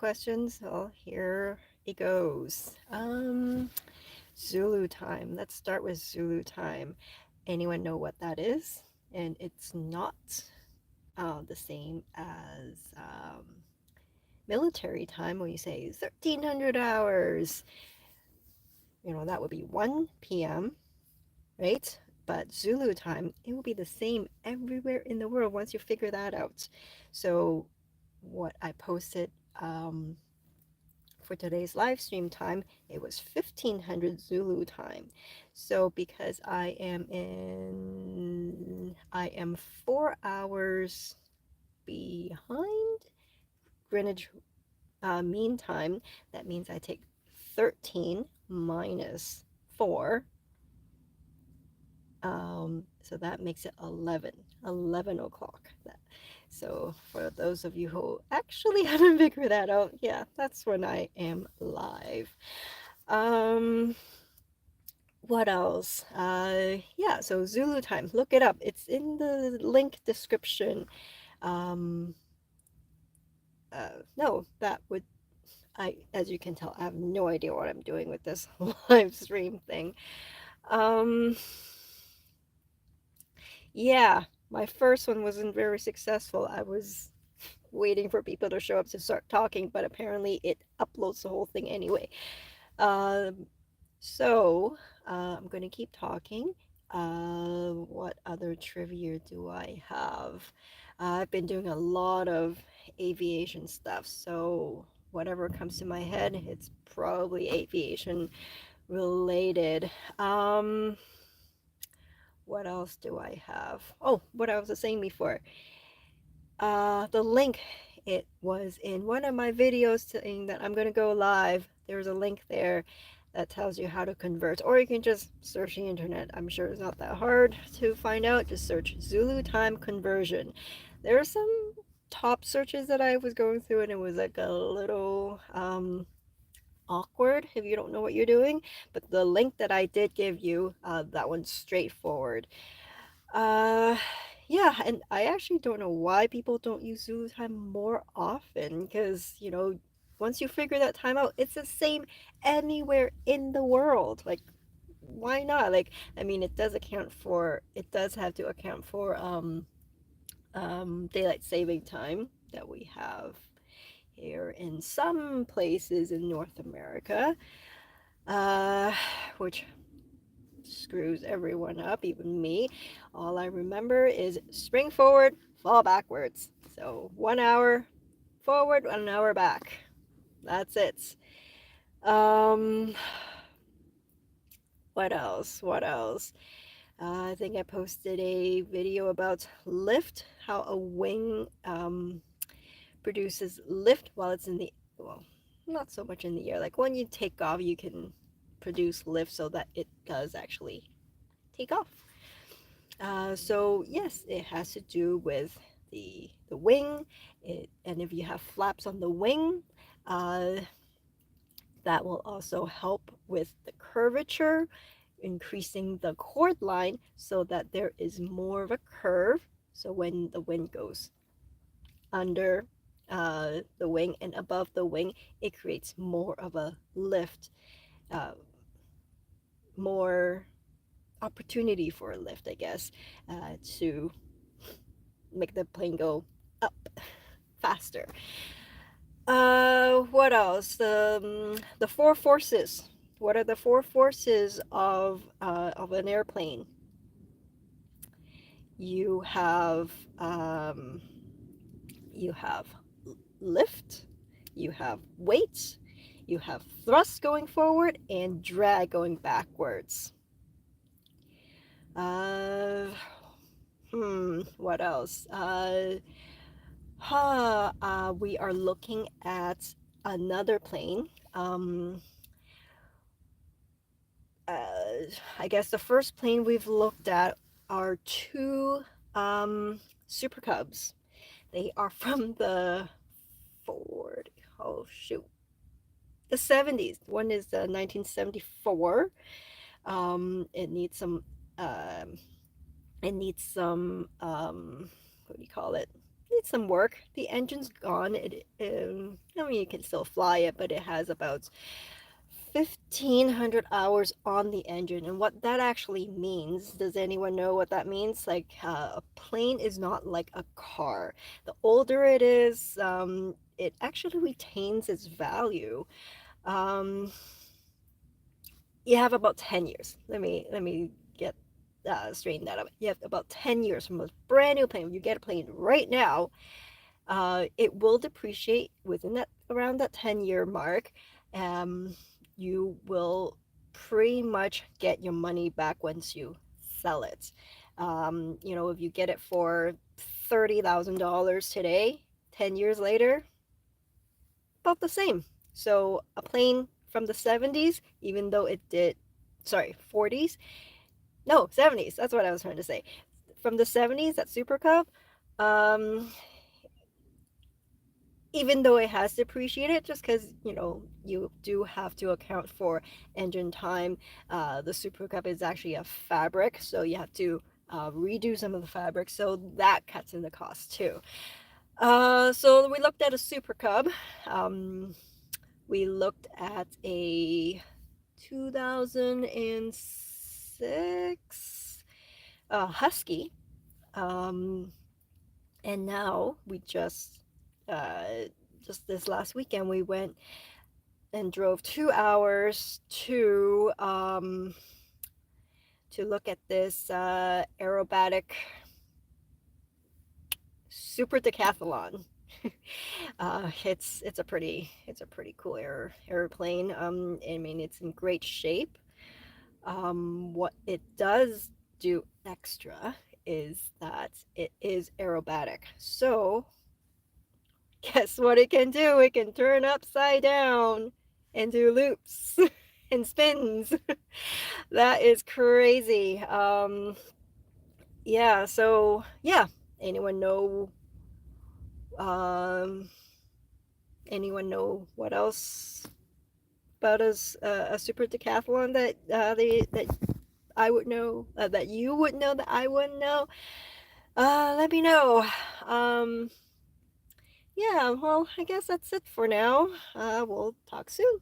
questions. Well, here it goes. Zulu time. Let's start with Zulu time. Anyone know what that is? And it's not the same as military time when you say 1300 hours. That would be 1 p.m., right? But Zulu time, it will be the same everywhere in the world once you figure that out. So, what I posted for today's live stream time, it was 1500 Zulu time. So, because I am 4 hours behind Greenwich Mean Time, that means I take 13 minus 4. So that makes it 11 o'clock. So for those of you who actually haven't figured that out, yeah, that's when I am live. Um, what else? Yeah, so Zulu time, look it up. It's in the link description. Um, no, that would, as you can tell, I have no idea what I'm doing with this live stream thing. Um, Yeah, my first one wasn't very successful. I was waiting for people to show up to start talking, but apparently it uploads the whole thing anyway. Um, so I'm going to keep talking. What other trivia do I have? I've been doing a lot of aviation stuff, so whatever comes to my head, it's probably aviation related. What else do I have? Oh, what I was saying before. The link, it was in one of my videos saying that I'm going to go live. There's a link there that tells you how to convert, or you can just search the internet. I'm sure it's not that hard to find out. Just search Zulu time conversion. There are some top searches that I was going through, and it was like a little awkward if you don't know what you're doing. But the link that I did give you, that one's straightforward. Uh, yeah, and I actually don't know why people don't use Zulu time more often because, once you figure that time out, it's the same anywhere in the world. Like, why not? Like, I mean, it does have to account for daylight saving time that we have here in some places in North America, uh, which screws everyone up, even me. All I remember is spring forward, fall backwards. So 1 hour forward, 1 hour back. That's it. Um, what else? What else? I think I posted a video about lift, how a wing produces lift while it's in the, well, not so much in the air. Like when you take off, you can produce lift so that it does actually take off. So yes, it has to do with the wing. And if you have flaps on the wing, uh, that will also help with the curvature, increasing the chord line so that there is more of a curve. So when the wind goes under the wing and above the wing, it creates more of a lift, uh, more opportunity for a lift, I guess, to make the plane go up faster. What else? The four forces. What are the four forces of an airplane? You have um, you have lift, you have weight, you have thrust going forward, and drag going backwards. Uh, what else? We are looking at another plane. I guess the first plane we've looked at are two Super Cubs. They are from the Ford. Oh shoot, the 70s. One is the 1974. It needs some. It needs some. What do you call it? needs some work. The engine's gone. I mean, you can still fly it, but it has about 1,500 hours on the engine. And what that actually means, does anyone know what that means? Like, a plane is not like a car. The older it is, it actually retains its value. Um, you have about 10 years. Let me get straighten that up. You have about 10 years from a brand new plane. You get a plane right now, it will depreciate within that around that 10-year mark. Um, you will pretty much get your money back once you sell it. If you get it for $30,000 today, 10 years later, about the same. So a plane from the 70s, even though it did, sorry, 40s, no, 70s, that's what I was trying to say. From the 70s, that Super Cub, um, even though it has depreciated, just because you do have to account for engine time. The Super Cup is actually a fabric, so you have to redo some of the fabric, so that cuts in the cost too. So we looked at a Super Cub. We looked at a 2006 Husky. And now we just this last weekend we went and drove 2 hours to look at this aerobatic super decathlon. It's a pretty cool airplane. I mean, it's in great shape. What it does do extra is that it is aerobatic. So guess what it can do? It can turn upside down and do loops and spins. That is crazy. Yeah, so yeah. Anyone know um anyone know what else about a super decathlon that that I would know, that you would know, that I wouldn't know? Let me know. Um yeah, well, I guess that's it for now. We'll talk soon.